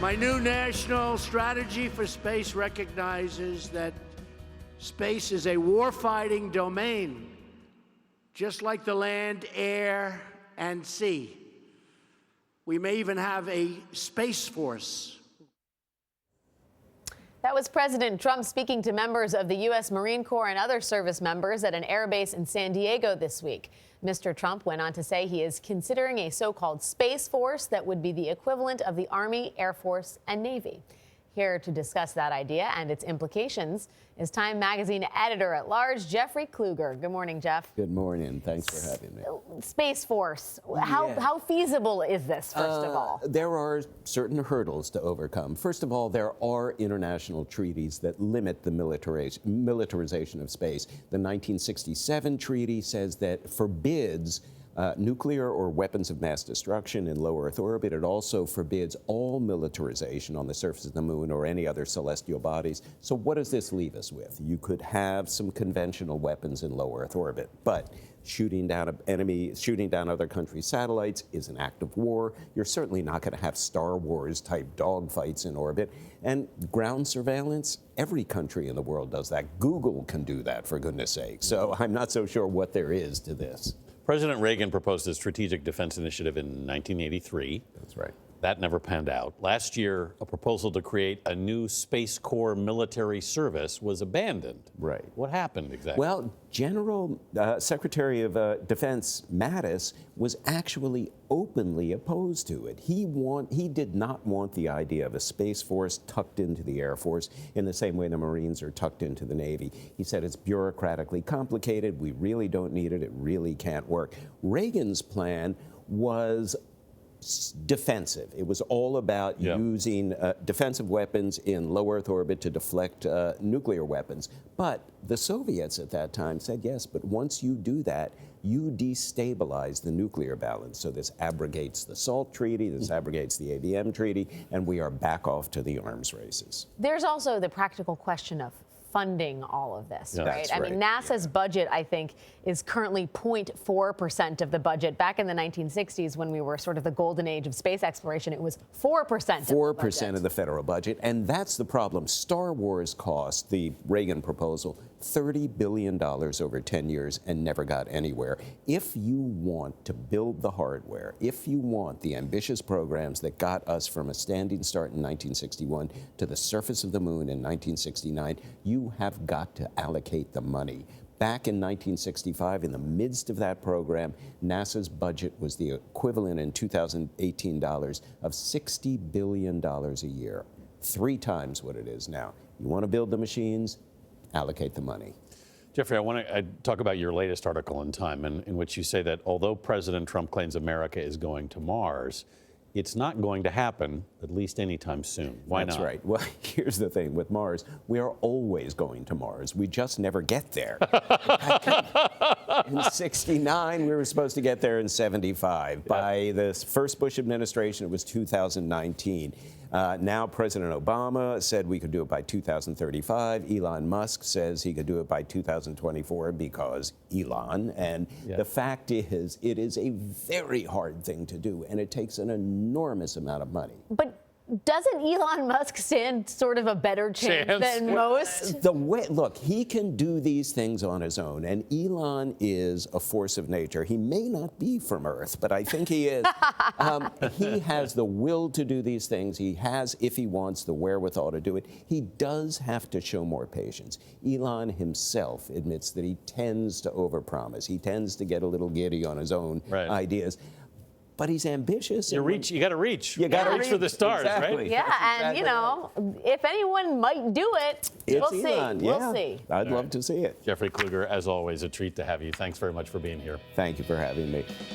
My new national strategy for space recognizes that space is a warfighting domain, just like the land, air, and sea. We may even have a space force. That was President Trump speaking to members of the U.S. Marine Corps and other service members at an air base in San Diego this week. Mr. Trump went on to say he is considering a so-called space force that would be the equivalent of the Army, Air Force, and Navy. Here to discuss that idea and its implications is Time Magazine editor-at-large Jeffrey Kluger. Good morning, Jeff. Good morning. Thanks for having me. Space Force. How feasible is this, first of all? There are certain hurdles to overcome. First of all, there are international treaties that limit the militarization of space. The 1967 treaty says that forbids nuclear or weapons of mass destruction in low Earth orbit. It also forbids all militarization on the surface of the moon or any other celestial bodies. So what does this leave us with? You could have some conventional weapons in low Earth orbit, but shooting down other countries' satellites is an act of war. You're certainly not going to have Star Wars type dogfights in orbit. And ground surveillance, every country in the world does that. Google can do that, for goodness sake. So I'm not so sure what there is to this. President Reagan proposed a strategic defense initiative in 1983. That's right. That never panned out. Last year, a proposal to create a new Space Corps military service was abandoned. Right. What happened exactly? Well, Secretary of Defense Mattis was actually openly opposed to it. He did not want the idea of a Space Force tucked into the Air Force in the same way the Marines are tucked into the Navy. He said it's bureaucratically complicated. We really don't need it. It really can't work. Reagan's plan was defensive. It was all about using defensive weapons in low Earth orbit to deflect nuclear weapons. But the Soviets at that time said, yes, but once you do that, you destabilize the nuclear balance. So this abrogates the SALT Treaty, this abrogates the ABM Treaty, and we are back off to the arms races. There's also the practical question of funding all of this, right? I mean, NASA's budget, I think, is currently 0.4% of the budget. Back in the 1960s, when we were sort of the golden age of space exploration, it was 4% of the budget. 4% of the federal budget, and that's the problem. Star Wars cost, the Reagan proposal, $30 billion over 10 years and never got anywhere. If you want to build the hardware, if you want the ambitious programs that got us from a standing start in 1961 to the surface of the moon in 1969, you have got to allocate the money. Back in 1965, in the midst of that program, NASA's budget was the equivalent in 2018 dollars of $60 billion a year, 3 times what it is now. You want to build the machines, allocate the money. Jeffrey, I want to talk about your latest article in Time, in which you say that although President Trump claims America is going to Mars, it's not going to happen, at least anytime soon. Why not? That's right. Well, here's the thing with Mars. We are always going to Mars. We just never get there. In '69, we were supposed to get there in '75. By the first Bush administration, it was 2019. Now President Obama said we could do it by 2035. Elon Musk says he could do it by 2024 because Elon. And the fact is, it is a very hard thing to do, and it takes an enormous amount of money. But doesn't Elon Musk stand sort of a better chance than most? Look, he can do these things on his own, and Elon is a force of nature. He may not be from Earth, but I think he is. He has the will to do these things. He has, if he wants, the wherewithal to do it. He does have to show more patience. Elon himself admits that he tends to overpromise. He tends to get a little giddy on his own ideas. But he's ambitious. You got to reach. You got to reach for the stars, right? Yeah, and you know, if anyone might do it, we'll see. We'll see. I'd love to see it. Jeffrey Kluger, as always, a treat to have you. Thanks very much for being here. Thank you for having me.